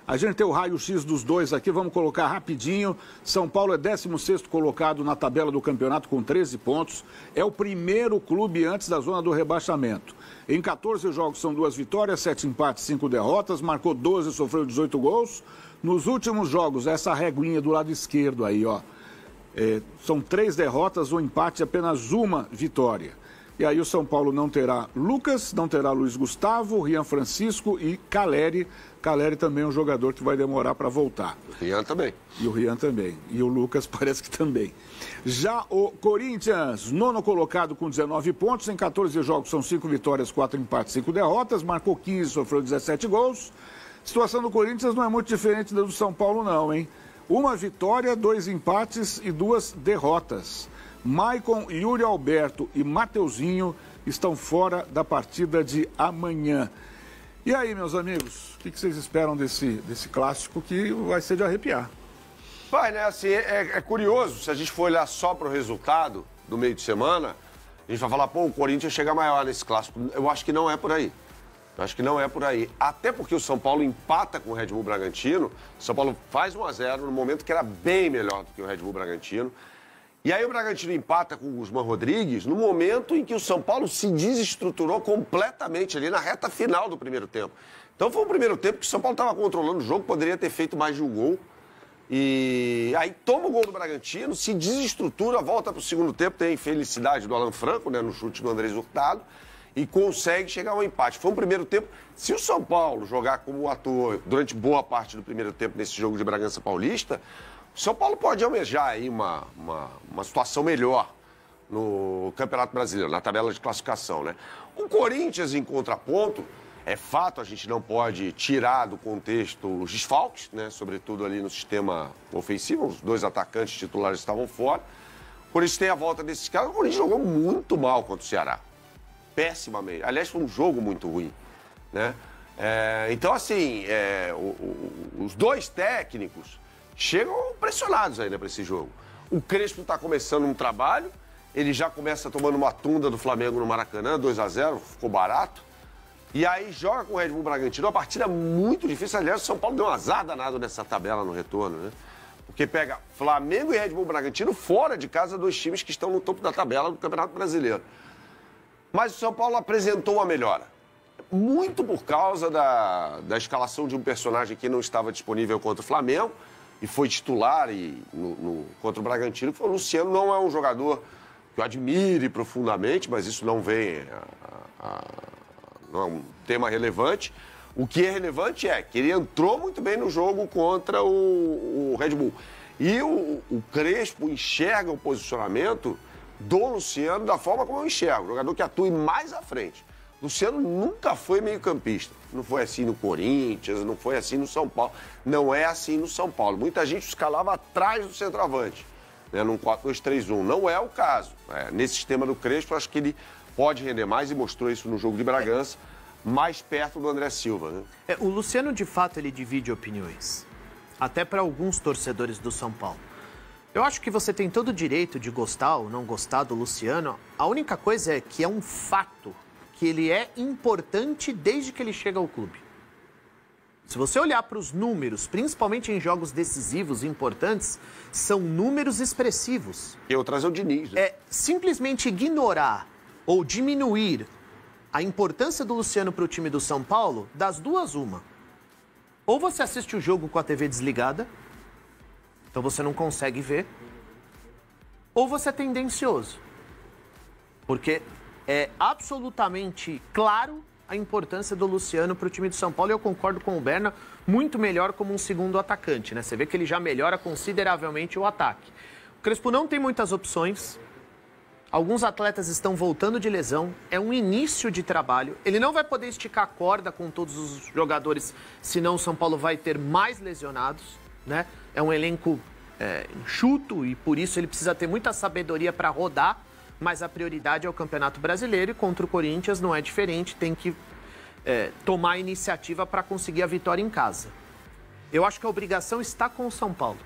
A gente tem o raio-x dos dois aqui, vamos colocar rapidinho. São Paulo é 16º colocado na tabela do campeonato com 13 pontos. É o primeiro clube antes da zona do rebaixamento. Em 14 jogos são 2 vitórias, 7 empates, 5 derrotas. Marcou 12 e sofreu 18 gols. Nos últimos jogos, essa reguinha do lado esquerdo aí, ó. São 3 derrotas, um empate e apenas uma vitória. E aí o São Paulo não terá Lucas, não terá Luiz Gustavo, Rian Francisco e Caleri. Caleri também é um jogador que vai demorar para voltar. O Rian também. E o Rian também. E o Lucas parece que também. Já o Corinthians, 9º colocado com 19 pontos. Em 14 jogos são 5 vitórias, 4 empates, 5 derrotas. Marcou 15, sofreu 17 gols. A situação do Corinthians não é muito diferente da do São Paulo não, hein? 1 vitória, 2 empates e 2 derrotas. Maicon, Yuri Alberto e Mateuzinho estão fora da partida de amanhã. E aí, meus amigos, o que vocês esperam desse clássico que vai ser de arrepiar? Vai, né? Assim, é curioso, se a gente for olhar só para o resultado do meio de semana, a gente vai falar, pô, o Corinthians chega maior nesse clássico. Eu acho que não é por aí. Eu acho que não é por aí. Até porque o São Paulo empata com o Red Bull Bragantino. O São Paulo faz 1-0 no momento que era bem melhor do que o Red Bull Bragantino. E aí o Bragantino empata com o Guzmán Rodrigues no momento em que o São Paulo se desestruturou completamente ali na reta final do primeiro tempo. Então foi um primeiro tempo que o São Paulo estava controlando o jogo, poderia ter feito mais de um gol. E aí toma o gol do Bragantino, se desestrutura, volta para o segundo tempo, tem a infelicidade do Alan Franco, né, no chute do Andrés Hurtado, e consegue chegar ao empate. Foi um primeiro tempo. Se o São Paulo jogar como ator durante boa parte do primeiro tempo nesse jogo de Bragança Paulista, o São Paulo pode almejar aí uma situação melhor no Campeonato Brasileiro, na tabela de classificação, né? O Corinthians, em contraponto, é fato, a gente não pode tirar do contexto os desfalques, né? Sobretudo ali no sistema ofensivo, os 2 atacantes titulares estavam fora. O Corinthians tem a volta desses caras, o Corinthians jogou muito mal contra o Ceará. Pessimamente. Aliás, foi um jogo muito ruim, né? Então, assim, os 2 técnicos chegam pressionados ainda para esse jogo. O Crespo está começando um trabalho, ele já começa tomando uma tunda do Flamengo no Maracanã, 2-0, ficou barato. E aí joga com o Red Bull Bragantino, uma partida muito difícil. Aliás, o São Paulo deu um azar danado nessa tabela no retorno, né? Porque pega Flamengo e Red Bull Bragantino fora de casa, 2 times que estão no topo da tabela do Campeonato Brasileiro. Mas o São Paulo apresentou uma melhora. Muito por causa da escalação de um personagem que não estava disponível contra o Flamengo e foi titular contra o Bragantino, que foi o Luciano. Não é um jogador que eu admire profundamente, mas isso não vem não é um tema relevante. O que é relevante é que ele entrou muito bem no jogo contra o Red Bull. E o Crespo enxerga o posicionamento do Luciano da forma como eu enxergo, jogador que atue mais à frente. Luciano nunca foi meio-campista. Não foi assim no Corinthians, não foi assim no São Paulo. Não é assim no São Paulo. Muita gente escalava atrás do centroavante, né, num 4-2-3-1. Não é o caso. Nesse sistema do Crespo, acho que ele pode render mais e mostrou isso no jogo de Bragança, mais perto do André Silva, né? O Luciano, de fato, ele divide opiniões. Até para alguns torcedores do São Paulo. Eu acho que você tem todo o direito de gostar ou não gostar do Luciano. A única coisa é que é um fato que ele é importante desde que ele chega ao clube. Se você olhar para os números, principalmente em jogos decisivos e importantes, são números expressivos. E eu trazer o Diniz, né? Simplesmente ignorar ou diminuir a importância do Luciano para o time do São Paulo, das duas, uma. Ou você assiste o jogo com a TV desligada, então você não consegue ver, ou você é tendencioso. Porque é absolutamente claro a importância do Luciano para o time do São Paulo, e eu concordo com o Berna, muito melhor como um segundo atacante, né? Você vê que ele já melhora consideravelmente o ataque. O Crespo não tem muitas opções, alguns atletas estão voltando de lesão, é um início de trabalho, ele não vai poder esticar a corda com todos os jogadores, senão o São Paulo vai ter mais lesionados, né? É um elenco enxuto e por isso ele precisa ter muita sabedoria para rodar, mas a prioridade é o Campeonato Brasileiro e contra o Corinthians não é diferente, tem que tomar a iniciativa para conseguir a vitória em casa. Eu acho que a obrigação está com o São Paulo.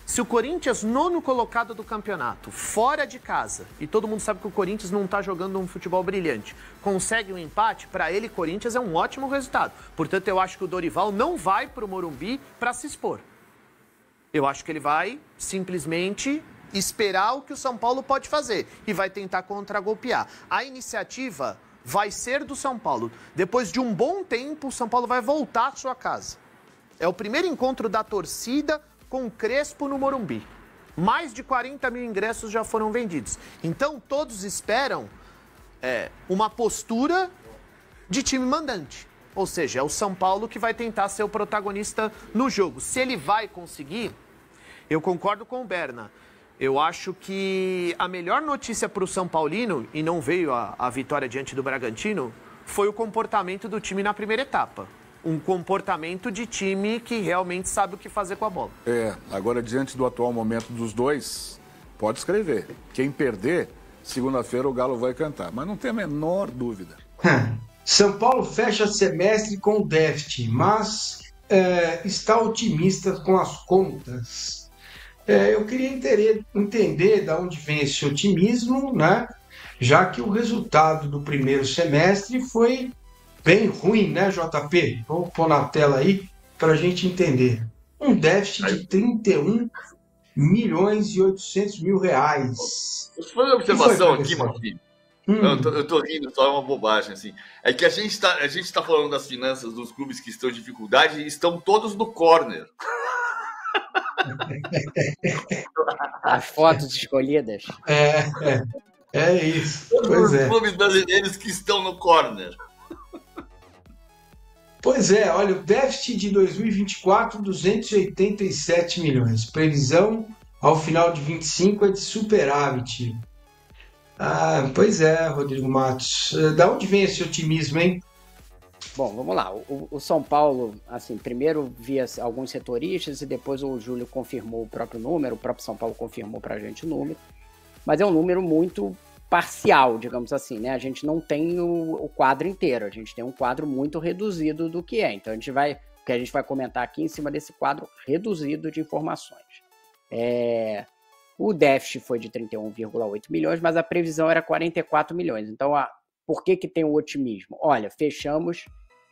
Se o Corinthians, nono colocado do campeonato, fora de casa, e todo mundo sabe que o Corinthians não está jogando um futebol brilhante, consegue um empate, para ele, Corinthians é um ótimo resultado. Portanto, eu acho que o Dorival não vai para o Morumbi para se expor. Eu acho que ele vai simplesmente esperar o que o São Paulo pode fazer e vai tentar contragolpear. A iniciativa vai ser do São Paulo. Depois de um bom tempo, o São Paulo vai voltar à sua casa. É o primeiro encontro da torcida com o Crespo no Morumbi. Mais de 40 mil ingressos já foram vendidos. Então, todos esperam uma postura de time mandante. Ou seja, é o São Paulo que vai tentar ser o protagonista no jogo. Se ele vai conseguir, eu concordo com o Berna. Eu acho que a melhor notícia para o São Paulino, e não veio a vitória diante do Bragantino, foi o comportamento do time na primeira etapa. Um comportamento de time que realmente sabe o que fazer com a bola. Agora, diante do atual momento dos dois, pode escrever. Quem perder, segunda-feira o Galo vai cantar. Mas não tem a menor dúvida. São Paulo fecha semestre com déficit, mas está otimista com as contas. Eu queria entender de onde vem esse otimismo, né? Já que o resultado do primeiro semestre foi bem ruim, né, JP? Vou pôr na tela aí para a gente entender. Um déficit de 31 milhões e 800 mil reais. Deixa eu fazer uma observação aqui, Marquinhos. Eu tô rindo, só é uma bobagem, assim. É que a gente tá falando das finanças dos clubes que estão em dificuldade e estão todos no corner. As fotos escolhidas. É isso. Todos os clubes brasileiros que estão no corner. Pois é, olha, o déficit de 2024, 287 milhões. Previsão ao final de 25 é de superávit. Pois é, Rodrigo Matos. Da onde vem esse otimismo, hein? Bom, vamos lá. O São Paulo, assim, primeiro via alguns setoristas e depois o Júlio confirmou o próprio número, o próprio São Paulo confirmou pra gente o número, mas é um número muito parcial, digamos assim, né? A gente não tem o quadro inteiro, a gente tem um quadro muito reduzido do que é. Então, o que a gente vai comentar aqui em cima desse quadro reduzido de informações. O déficit foi de 31,8 milhões, mas a previsão era 44 milhões. Então, por que tem o otimismo? Olha, fechamos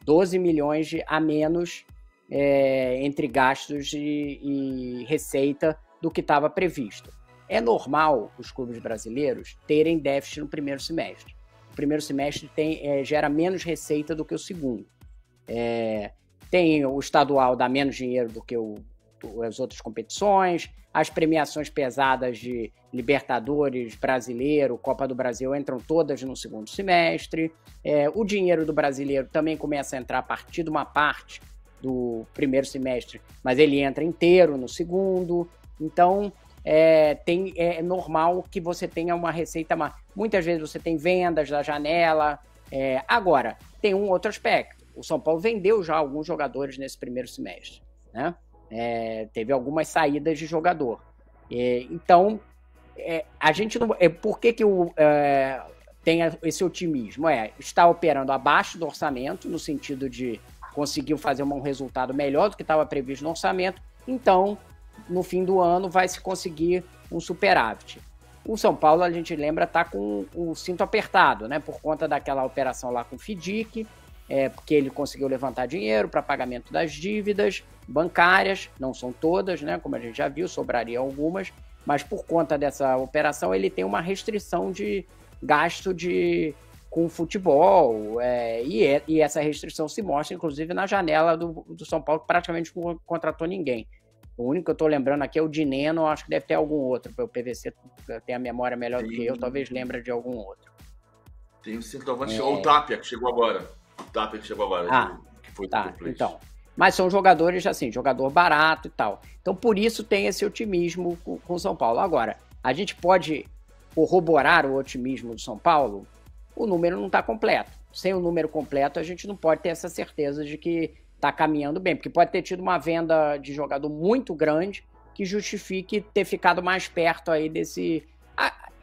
12 milhões a menos entre gastos e receita do que estava previsto. É normal os clubes brasileiros terem déficit no primeiro semestre. O primeiro semestre gera menos receita do que o segundo. Tem o estadual dá menos dinheiro do que as outras competições, as premiações pesadas de Libertadores, Brasileiro, Copa do Brasil entram todas no segundo semestre. O dinheiro do brasileiro também começa a entrar a partir de uma parte do primeiro semestre, mas ele entra inteiro no segundo. Então, é normal que você tenha uma receita má. Muitas vezes você tem vendas da janela. Agora, tem um outro aspecto. O São Paulo vendeu já alguns jogadores nesse primeiro semestre, né? Teve algumas saídas de jogador. Então, a gente não... por que tem esse otimismo? Está operando abaixo do orçamento, no sentido de conseguiu fazer um resultado melhor do que estava previsto no orçamento. Então, no fim do ano, vai se conseguir um superávit. O São Paulo, a gente lembra, está com o cinto apertado, né? Por conta daquela operação lá com o FIDIC, porque ele conseguiu levantar dinheiro para pagamento das dívidas bancárias, não são todas, né? Como a gente já viu, sobraria algumas, mas por conta dessa operação ele tem uma restrição de gasto com futebol, e essa restrição se mostra, inclusive, na janela do São Paulo, que praticamente não contratou ninguém. O único que eu estou lembrando aqui é o Dineno, acho que deve ter algum outro, o PVC tem a memória melhor do que eu, talvez lembre de algum outro. Tem o centroavante, o Tapia, que chegou agora. Que foi do então. Mas são jogadores, assim, jogador barato e tal. Então, por isso tem esse otimismo com o São Paulo. Agora, a gente pode corroborar o otimismo do São Paulo? O número não está completo. Sem o número completo, a gente não pode ter essa certeza de que está caminhando bem, porque pode ter tido uma venda de jogador muito grande que justifique ter ficado mais perto aí desse...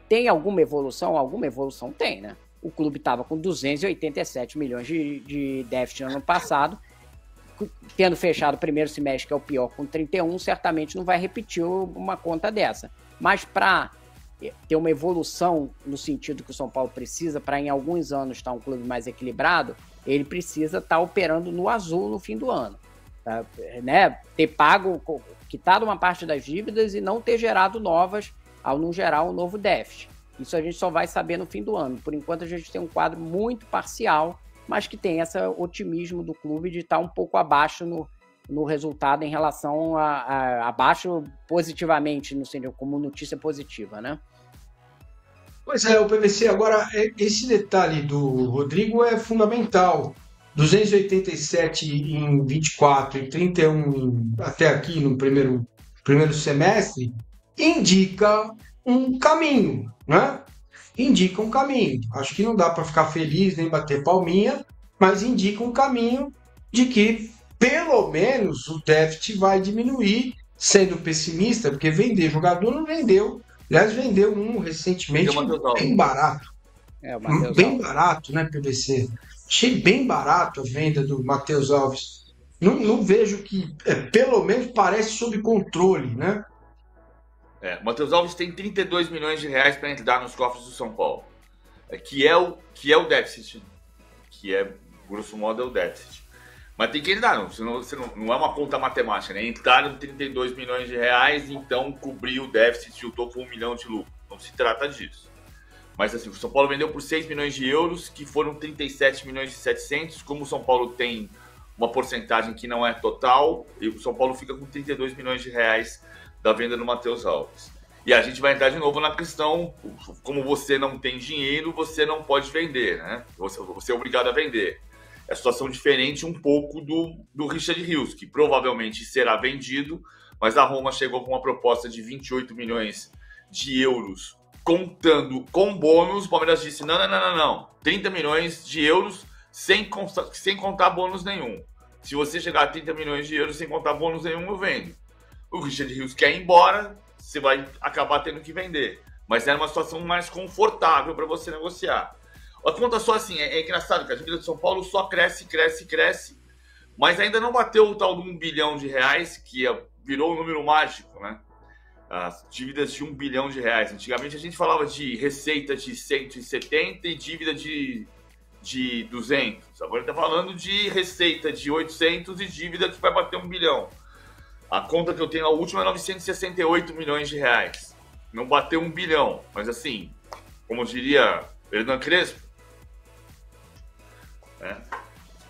Tem alguma evolução? Alguma evolução tem, né? O clube estava com 287 milhões de déficit no ano passado, tendo fechado o primeiro semestre, que é o pior, com 31, certamente não vai repetir uma conta dessa. Mas para ter uma evolução no sentido que o São Paulo precisa, para em alguns anos estar um clube mais equilibrado, ele precisa estar operando no azul no fim do ano. Tá? Né? Ter pago, quitado uma parte das dívidas e não ter gerado novas ao não gerar um novo déficit. Isso a gente só vai saber no fim do ano. Por enquanto a gente tem um quadro muito parcial, mas que tem esse otimismo do clube de estar um pouco abaixo no resultado em relação abaixo positivamente, no sentido, como notícia positiva, né? Pois é, o PVC, agora, esse detalhe do Rodrigo é fundamental. 287 em 24 e 31 até aqui no primeiro semestre, indica um caminho, né? Indica um caminho. Acho que não dá para ficar feliz nem bater palminha, mas indica um caminho de que pelo menos o déficit vai diminuir, sendo pessimista, porque vender jogador não vendeu. Aliás, vendeu um recentemente bem barato. Bem barato, né, PVC? Achei bem barato a venda do Matheus Alves. Não vejo que, pelo menos, parece sob controle, né? O Matheus Alves tem 32 milhões de reais para entrar nos cofres do São Paulo, que é o déficit, que é, grosso modo, é o déficit. Mas tem que entrar, não é uma conta matemática, né? Entraram 32 milhões de reais, então cobriu o déficit e eu estou com 1 milhão de lucro. Não se trata disso. Mas assim, o São Paulo vendeu por 6 milhões de euros, que foram 37 milhões e 700. Como o São Paulo tem uma porcentagem que não é total, e o São Paulo fica com 32 milhões de reais da venda do Matheus Alves. E a gente vai entrar de novo na questão, como você não tem dinheiro, você não pode vender, né? Você é obrigado a vender. É a situação diferente um pouco do Richard Rios, que provavelmente será vendido, mas a Roma chegou com uma proposta de 28 milhões de euros, contando com bônus. O Palmeiras disse, não, 30 milhões de euros sem contar bônus nenhum. Se você chegar a 30 milhões de euros sem contar bônus nenhum, eu vendo. O Richard Rios quer ir embora, você vai acabar tendo que vender. Mas era uma situação mais confortável para você negociar. A conta só assim, é engraçado que a dívida de São Paulo só cresce, mas ainda não bateu o tal de 1 bilhão de reais, que virou um número mágico, né? As dívidas de 1 bilhão de reais. Antigamente a gente falava de receita de 170 e dívida de 200. Agora está falando de receita de 800 e dívida que vai bater 1 bilhão. A conta que eu tenho, a última, é 968 milhões de reais. Não bateu 1 bilhão, mas assim, como diria Hernan Crespo,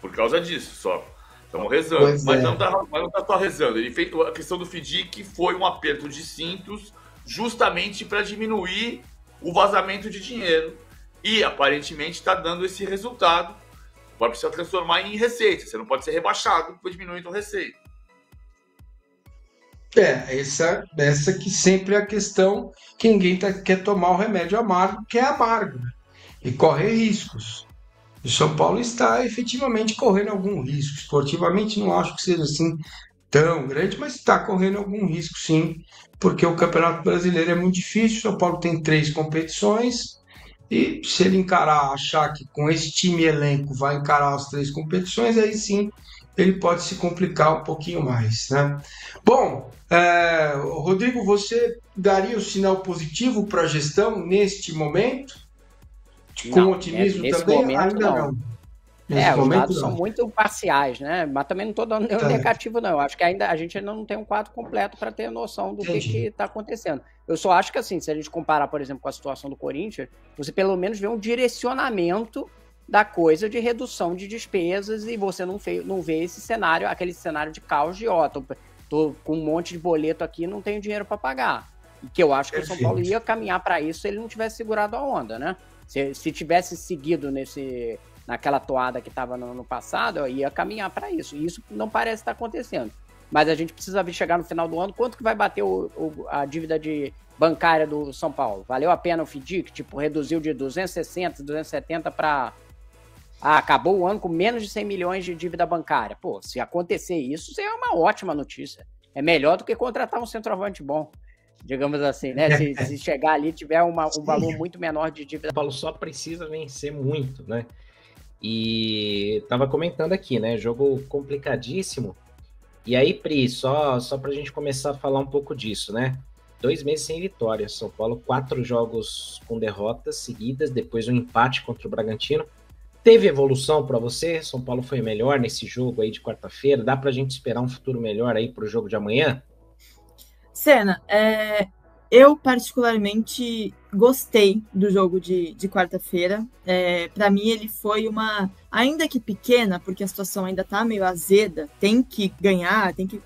por causa disso só. Estamos rezando. Mas não está só rezando. Ele fez a questão do FDIC, foi um aperto de cintos justamente para diminuir o vazamento de dinheiro. E aparentemente está dando esse resultado. Agora precisa transformar em receita. Você não pode ser rebaixado para diminuir a receita. Essa que sempre é a questão que ninguém quer tomar o remédio amargo, que é amargo, né? E correr riscos. O São Paulo está efetivamente correndo algum risco. Esportivamente não acho que seja assim tão grande, mas está correndo algum risco sim, porque o Campeonato Brasileiro é muito difícil. O São Paulo tem 3 competições e se ele achar que com esse time e elenco vai encarar as 3 competições, aí sim ele pode se complicar um pouquinho mais, né? Bom, Rodrigo, você daria o sinal positivo para a gestão neste momento? Com otimismo também? Momento, ainda não. Os dados são muito parciais, né? Mas também não estou dando nenhum negativo, não. Eu acho que a gente ainda não tem um quadro completo para ter noção do que está acontecendo. Eu só acho que, assim, se a gente comparar, por exemplo, com a situação do Corinthians, você pelo menos vê um direcionamento da coisa de redução de despesas e você não vê esse cenário, aquele cenário de caos de tô com um monte de boleto aqui e não tenho dinheiro para pagar. E que eu acho que o São Paulo ia caminhar para isso se ele não tivesse segurado a onda, né? Se tivesse seguido naquela toada que estava no ano passado, eu ia caminhar para isso. E isso não parece estar acontecendo. Mas a gente precisa chegar no final do ano, quanto que vai bater a dívida bancária do São Paulo? Valeu a pena o FDIC? Tipo, reduziu de 260, 270 para... acabou o ano com menos de 100 milhões de dívida bancária. Pô, se acontecer isso, é uma ótima notícia. É melhor do que contratar um centroavante bom, digamos assim, né? Se chegar ali tiver um valor muito menor de dívida. O Paulo só precisa vencer muito, né? E tava comentando aqui, né? Jogo complicadíssimo. E aí, Pri, só pra gente começar a falar um pouco disso, né? 2 meses sem vitória. São Paulo, 4 jogos com derrotas seguidas, depois um empate contra o Bragantino. Teve evolução para você? São Paulo foi melhor nesse jogo aí de quarta-feira? Dá pra gente esperar um futuro melhor aí pro jogo de amanhã? Senna, eu particularmente gostei do jogo de quarta-feira. Para mim, ele foi ainda que pequena, porque a situação ainda está meio azeda, tem que ganhar, tem que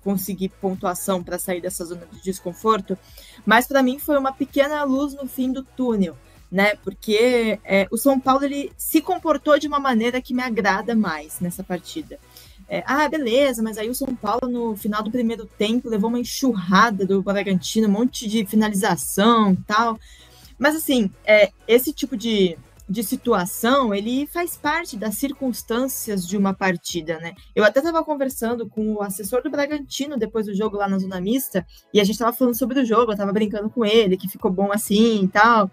conseguir pontuação para sair dessa zona de desconforto, mas para mim foi uma pequena luz no fim do túnel, né? Porque o São Paulo ele se comportou de uma maneira que me agrada mais nessa partida. Beleza, mas aí o São Paulo, no final do primeiro tempo, levou uma enxurrada do Bragantino, um monte de finalização e tal. Mas, assim, esse tipo de situação, ele faz parte das circunstâncias de uma partida, né? Eu até estava conversando com o assessor do Bragantino depois do jogo lá na Zona Mista, e a gente estava falando sobre o jogo, eu estava brincando com ele, que ficou bom assim e tal.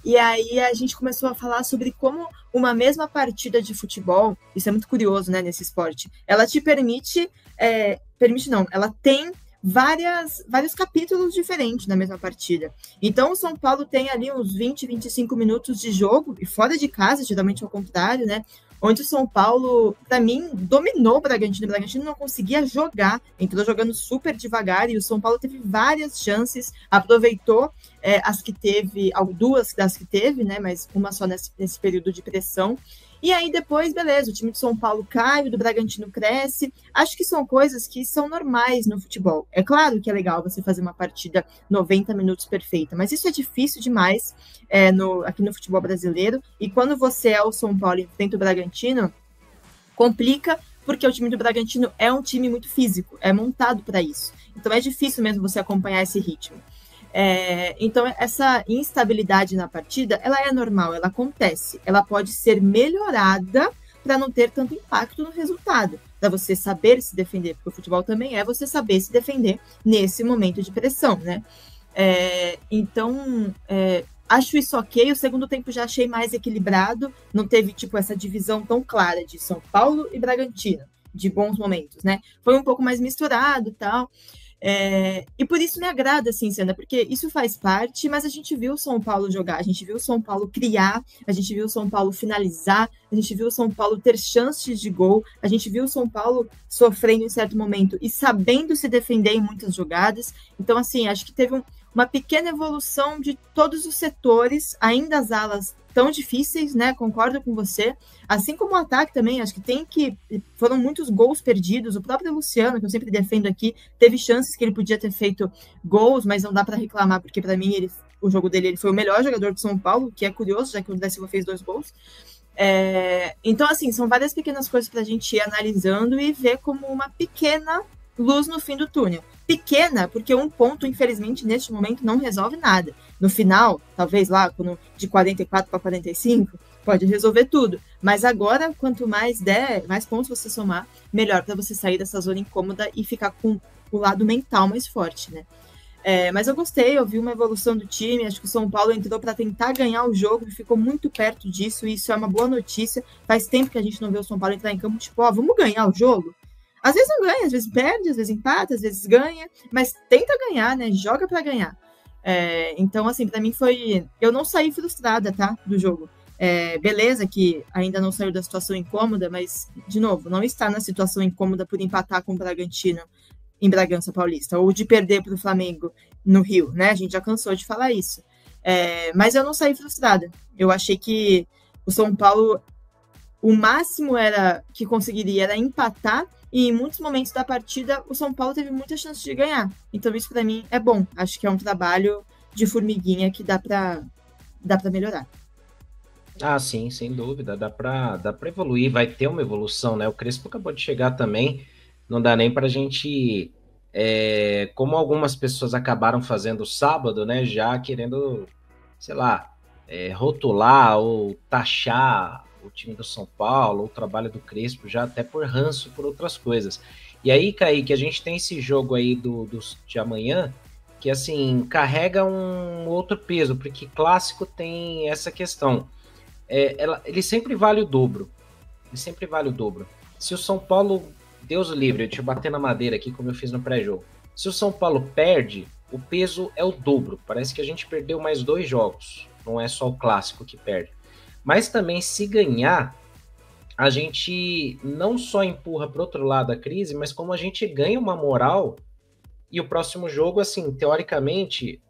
E aí a gente começou a falar sobre como uma mesma partida de futebol, isso é muito curioso, né, nesse esporte, ela te ela tem vários capítulos diferentes na mesma partida. Então o São Paulo tem ali uns 20, 25 minutos de jogo, e fora de casa, geralmente ao contrário, né, onde o São Paulo, para mim, dominou o Bragantino. O Bragantino não conseguia jogar, entrou jogando super devagar, e o São Paulo teve várias chances, aproveitou as que teve, duas das que teve, né, mas uma só nesse período de pressão. E aí depois, beleza, o time de São Paulo cai, o do Bragantino cresce. Acho que são coisas que são normais no futebol. É claro que é legal você fazer uma partida 90 minutos perfeita, mas isso é difícil demais aqui no futebol brasileiro. E quando você é o São Paulo e enfrenta o Bragantino, complica, porque o time do Bragantino é um time muito físico, é montado para isso. Então é difícil mesmo você acompanhar esse ritmo. Então, essa instabilidade na partida, ela é normal, ela acontece. Ela pode ser melhorada para não ter tanto impacto no resultado, para você saber se defender, porque o futebol também é você saber se defender nesse momento de pressão, né? Então, acho isso ok. O segundo tempo já achei mais equilibrado, não teve, essa divisão tão clara de São Paulo e Bragantino, de bons momentos, né? Foi um pouco mais misturado e tal. E por isso me agrada, assim, Senna, porque isso faz parte, mas a gente viu o São Paulo jogar, a gente viu o São Paulo criar, a gente viu o São Paulo finalizar, a gente viu o São Paulo ter chances de gol, a gente viu o São Paulo sofrendo em certo momento e sabendo se defender em muitas jogadas. Então, assim, acho que teve uma pequena evolução de todos os setores, ainda as alas tão difíceis, né? Concordo com você. Assim como o ataque também, acho que foram muitos gols perdidos. O próprio Luciano, que eu sempre defendo aqui, teve chances que ele podia ter feito gols, mas não dá para reclamar, porque para mim o jogo dele ele foi o melhor jogador do São Paulo, que é curioso, já que o André Silva fez 2 gols. Então, assim, são várias pequenas coisas para a gente ir analisando e ver como uma pequena luz no fim do túnel. Pequena, porque um ponto, infelizmente, neste momento não resolve nada. No final, talvez lá, de 44 para 45, pode resolver tudo. Mas agora, quanto mais pontos você somar, melhor para você sair dessa zona incômoda e ficar com o lado mental mais forte, né? Mas eu gostei, eu vi uma evolução do time, acho que o São Paulo entrou para tentar ganhar o jogo e ficou muito perto disso, e isso é uma boa notícia. Faz tempo que a gente não vê o São Paulo entrar em campo, vamos ganhar o jogo? Às vezes não ganha, às vezes perde, às vezes empata, às vezes ganha, mas tenta ganhar, né? Joga para ganhar. Então, assim, para mim eu não saí frustrada, tá? Do jogo. Beleza que ainda não saiu da situação incômoda, mas, de novo, não está na situação incômoda por empatar com o Bragantino em Bragança Paulista, ou de perder para o Flamengo no Rio, né? A gente já cansou de falar isso. Mas eu não saí frustrada. Eu achei que o São Paulo, o máximo que conseguiria era empatar, e em muitos momentos da partida o São Paulo teve muita chance de ganhar. Então isso para mim é bom. Acho que é um trabalho de formiguinha que dá para melhorar. Ah, sim, sem dúvida. Dá para evoluir, vai ter uma evolução, né? O Crespo acabou de chegar também. Não dá nem para a gente, como algumas pessoas acabaram fazendo sábado, né? Já querendo, sei lá, rotular ou taxar o time do São Paulo, o trabalho do Crespo, já até por ranço, por outras coisas. E aí, Kaique, a gente tem esse jogo aí de amanhã, que, assim, carrega um outro peso, porque clássico tem essa questão. ele sempre vale o dobro. Se o São Paulo, Deus livre, deixa eu bater na madeira aqui como eu fiz no pré-jogo. Se o São Paulo perde, o peso é o dobro. Parece que a gente perdeu mais 2 jogos. Não é só o clássico que perde. Mas também, se ganhar, a gente não só empurra para o outro lado a crise, mas como a gente ganha uma moral. E o próximo jogo, assim, teoricamente,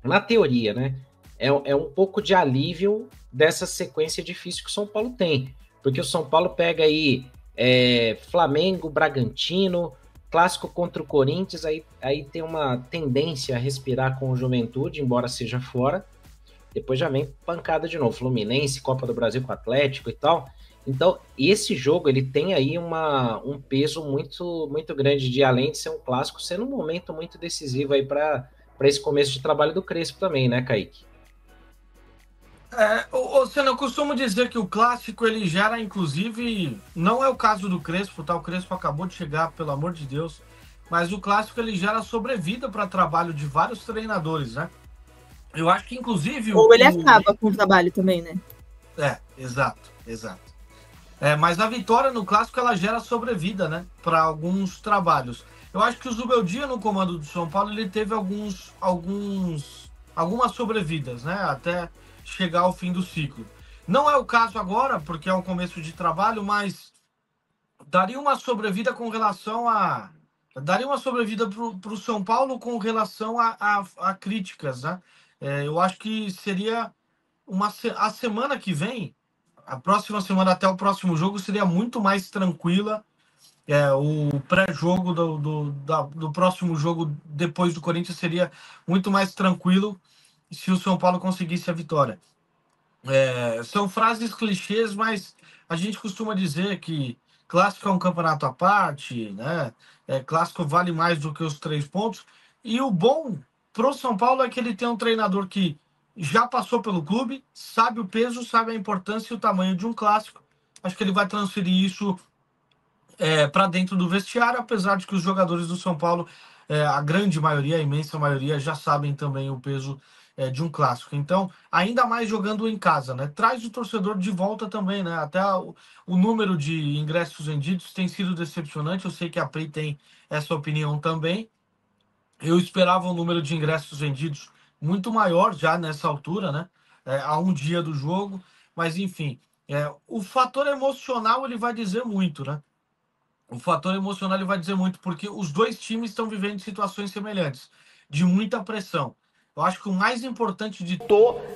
na teoria, né? É um pouco de alívio dessa sequência difícil que o São Paulo tem. Porque o São Paulo pega aí Flamengo, Bragantino, clássico contra o Corinthians, aí tem uma tendência a respirar com o Juventude, embora seja fora. Depois já vem pancada de novo, Fluminense, Copa do Brasil com o Atlético e tal. Então, esse jogo, ele tem aí um peso muito, muito grande, de além de ser um clássico, sendo um momento muito decisivo aí para esse começo de trabalho do Crespo também, né, Kaique? Eu costumo dizer que o clássico, ele gera, inclusive, não é o caso do Crespo, tá? O Crespo acabou de chegar, pelo amor de Deus, mas o clássico, ele gera sobrevida para trabalho de vários treinadores, né? Eu acho que, inclusive... Ou ele acaba com o trabalho também, né? Exato. Mas a vitória no clássico, ela gera sobrevida, né? Para alguns trabalhos. Eu acho que o Zubeldia, no comando do São Paulo, ele teve algumas sobrevidas, né? Até chegar ao fim do ciclo. Não é o caso agora, porque é um começo de trabalho, mas daria uma sobrevida com relação a... Daria uma sobrevida para o São Paulo com relação a críticas, né? Eu acho que seria a semana que vem, a próxima semana até o próximo jogo, seria muito mais tranquila. O pré-jogo do próximo jogo depois do Corinthians seria muito mais tranquilo se o São Paulo conseguisse a vitória. São frases clichês, mas a gente costuma dizer que clássico é um campeonato à parte, né? Clássico vale mais do que os 3 pontos. E o bom pro São Paulo é que ele tem um treinador que já passou pelo clube, sabe o peso, sabe a importância e o tamanho de um clássico. Acho que ele vai transferir isso para dentro do vestiário, apesar de que os jogadores do São Paulo, a grande maioria, a imensa maioria, já sabem também o peso de um clássico. Então, ainda mais jogando em casa, né? Traz o torcedor de volta também, né? Até o número de ingressos vendidos tem sido decepcionante. Eu sei que a PRI tem essa opinião também. Eu esperava um número de ingressos vendidos muito maior já nessa altura, né? A um dia do jogo. Mas, enfim, o fator emocional, ele vai dizer muito, né? O fator emocional, ele vai dizer muito, porque os dois times estão vivendo situações semelhantes, de muita pressão. Eu acho que o mais importante de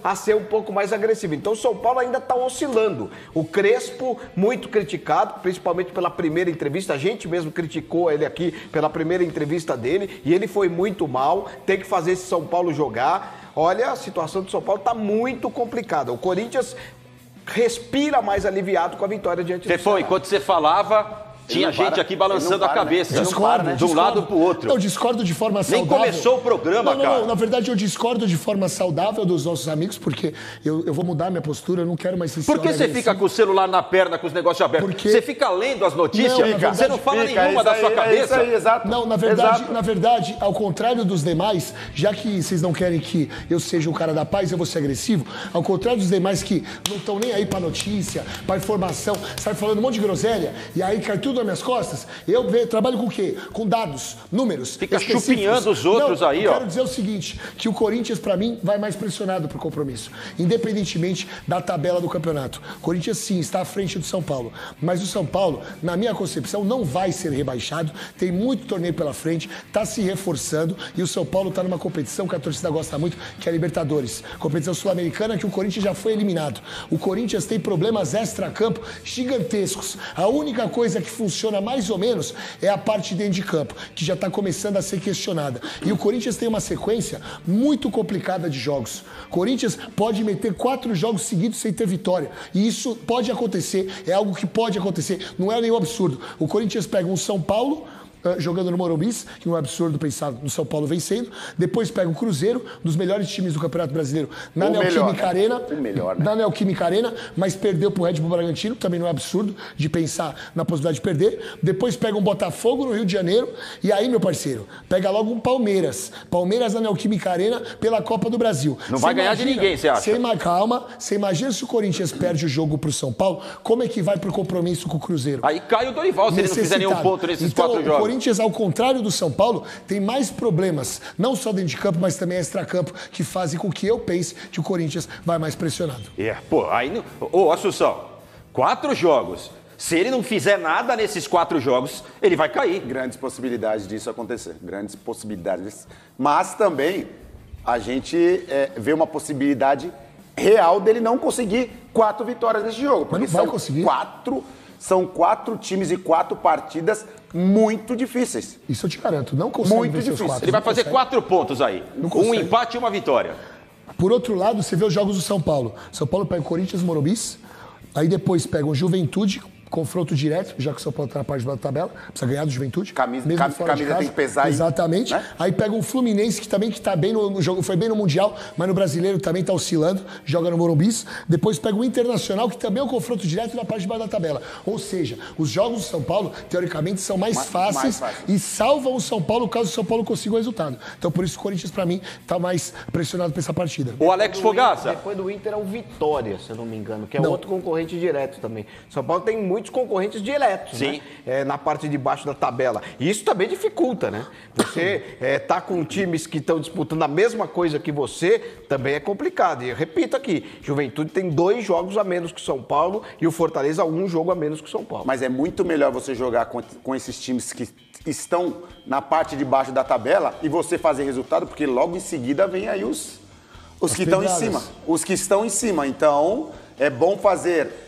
a ser um pouco mais agressivo. Então o São Paulo ainda está oscilando. O Crespo, muito criticado, principalmente pela primeira entrevista. A gente mesmo criticou ele aqui pela primeira entrevista dele e ele foi muito mal. Tem que fazer esse São Paulo jogar. Olha, a situação do São Paulo está muito complicada. O Corinthians respira mais aliviado com a vitória diante do Ceará. Enquanto você falava... Tinha gente aqui balançando a cabeça, de um lado para o outro. Eu discordo de forma saudável. Nem começou o programa, cara. Não, na verdade eu discordo de forma saudável dos nossos amigos, porque eu vou mudar minha postura, eu não quero mais ser Por que você fica com o celular na perna, com os negócios abertos? Porque... Você fica lendo as notícias? Você não fala nenhuma da sua cabeça? Exato. Não, na verdade, ao contrário dos demais, já que vocês não querem que eu seja o cara da paz, eu vou ser agressivo, ao contrário dos demais que não estão nem aí pra notícia, pra informação, sai falando um monte de groselha, e aí cai tudo nas minhas costas, eu trabalho com o quê? Com dados, números. Fica chupinhando os outros aí, eu quero dizer o seguinte, que o Corinthians, pra mim, vai mais pressionado pro compromisso, independentemente da tabela do campeonato. O Corinthians, sim, está à frente do São Paulo, mas o São Paulo, na minha concepção, não vai ser rebaixado, tem muito torneio pela frente, tá se reforçando, e o São Paulo tá numa competição que a torcida gosta muito, que é a Libertadores, competição sul-americana que o Corinthians já foi eliminado. O Corinthians tem problemas extra-campo gigantescos. A única coisa que funciona mais ou menos é a parte dentro de campo, que já está começando a ser questionada. E o Corinthians tem uma sequência muito complicada de jogos. O Corinthians pode meter 4 jogos seguidos sem ter vitória. E isso pode acontecer, é algo que pode acontecer, não é nenhum absurdo. O Corinthians pega um São Paulo, jogando no Morumbi, que não é absurdo pensar no São Paulo vencendo. Depois pega o Cruzeiro, dos melhores times do Campeonato Brasileiro, na Neoquímica Arena. O melhor, né? Na Neoquímica Arena, mas perdeu pro Red Bull Bragantino, também não é absurdo de pensar na possibilidade de perder. Depois pega um Botafogo no Rio de Janeiro, e aí, meu parceiro, pega logo um Palmeiras. Palmeiras na Neoquímica Arena pela Copa do Brasil. Não vai ganhar de ninguém, você acha? Calma, você imagina se o Corinthians perde o jogo pro São Paulo, como é que vai pro compromisso com o Cruzeiro? Aí cai o Dorival se ele não fizer nenhum ponto nesses 4 jogos. O Corinthians, ao contrário do São Paulo, tem mais problemas, não só dentro de campo, mas também extra-campo, que fazem com que eu pense que o Corinthians vai mais pressionado. Aí... Ô, Assunção, 4 jogos. Se ele não fizer nada nesses 4 jogos, ele vai cair. Grandes possibilidades disso acontecer. Grandes possibilidades. Mas também a gente vê uma possibilidade real dele não conseguir 4 vitórias nesse jogo. Porque mas não vai conseguir. São 4 times e 4 partidas muito difíceis. Isso eu te garanto, não consegue muito vencer difícil. os 4. Ele vai fazer 4 pontos aí. Um empate e uma vitória. Por outro lado, você vê os jogos do São Paulo. São Paulo pega o Corinthians, Morumbi, aí depois pega o Juventude, confronto direto, já que o São Paulo está na parte da tabela, precisa ganhar do Juventude. Camisa tem que pesar aí. Exatamente. Né? Aí pega um Fluminense, que também está bem no jogo, foi bem no Mundial, mas no Brasileiro também está oscilando, joga no Morumbi. Depois pega o Internacional, que também é um confronto direto na parte de baixo da tabela. Ou seja, os jogos do São Paulo, teoricamente, são mais fáceis e salvam o São Paulo caso o São Paulo consiga o resultado. Então, por isso, o Corinthians, para mim, está mais pressionado para essa partida. O Alex Fogaça. Depois do Inter é o Vitória, se eu não me engano, que é outro concorrente direto também. São Paulo tem muitos concorrentes diretos, sim, né? Na parte de baixo da tabela. E isso também dificulta, né? Você tá com times que estão disputando a mesma coisa que você, também é complicado. E eu repito aqui, Juventude tem 2 jogos a menos que o São Paulo e o Fortaleza 1 jogo a menos que o São Paulo. Mas é muito melhor você jogar com esses times que estão na parte de baixo da tabela e você fazer resultado, porque logo em seguida vem aí os que estão em cima. Os que estão em cima. Então, é bom fazer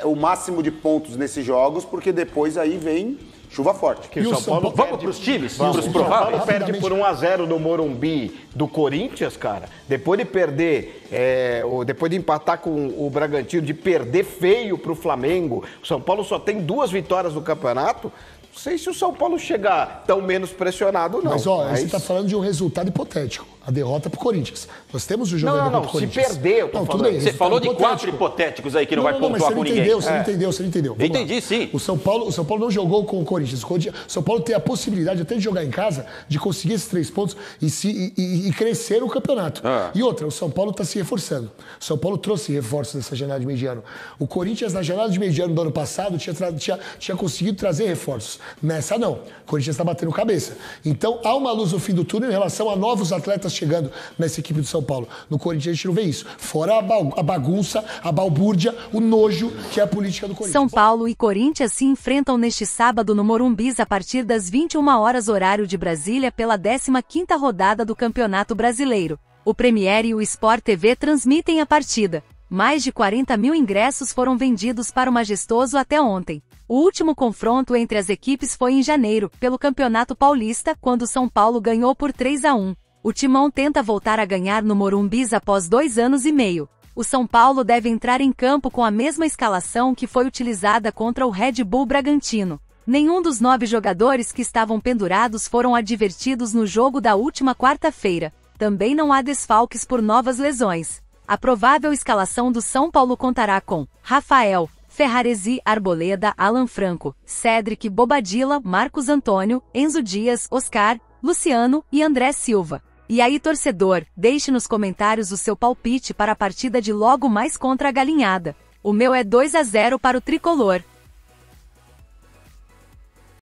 o máximo de pontos nesses jogos, porque depois aí vem chuva forte. Que o São Paulo vamos para os times? Para os prováveis? O São Paulo perde por 1-0 no Morumbi do Corinthians, cara. Depois de perder, depois de empatar com o Bragantino, de perder feio para o Flamengo, o São Paulo só tem 2 vitórias no campeonato. Não sei se o São Paulo chegar tão menos pressionado, não. Mas, você está falando de um resultado hipotético. A derrota pro Corinthians. Nós temos o jogo da derrota pro Corinthians. Se perder, eu tô falando. Tudo bem, você falou de 4 hipotéticos aí que não vai pontuar com ninguém. Você não entendeu. Entendi, sim. O São Paulo não jogou com o Corinthians. O São Paulo tem a possibilidade até de jogar em casa, de conseguir esses 3 pontos e crescer no campeonato. E outra, o São Paulo está se reforçando. O São Paulo trouxe reforços nessa janela de meio de ano. O Corinthians, na janela de meio de ano do ano passado, tinha conseguido trazer reforços. Nessa, não. O Corinthians está batendo cabeça. Então, há uma luz no fim do túnel em relação a novos atletas chegando nessa equipe do São Paulo. No Corinthians a gente não vê isso. Fora a bagunça, a balbúrdia, o nojo que é a política do Corinthians. São Paulo e Corinthians se enfrentam neste sábado no Morumbi a partir das 21h horário de Brasília pela 15ª rodada do Campeonato Brasileiro. O Premier e o Sport TV transmitem a partida. Mais de 40 mil ingressos foram vendidos para o Majestoso até ontem. O último confronto entre as equipes foi em janeiro, pelo Campeonato Paulista, quando São Paulo ganhou por 3-1. O Timão tenta voltar a ganhar no Morumbi após 2 anos e meio. O São Paulo deve entrar em campo com a mesma escalação que foi utilizada contra o Red Bull Bragantino. Nenhum dos 9 jogadores que estavam pendurados foram advertidos no jogo da última quarta-feira. Também não há desfalques por novas lesões. A provável escalação do São Paulo contará com Rafael, Ferraresi, Arboleda, Alan Franco, Cédric, Bobadilla, Marcos Antônio, Enzo Dias, Oscar, Luciano e André Silva. E aí, torcedor, deixe nos comentários o seu palpite para a partida de logo mais contra a Galinhada. O meu é 2-0 para o Tricolor.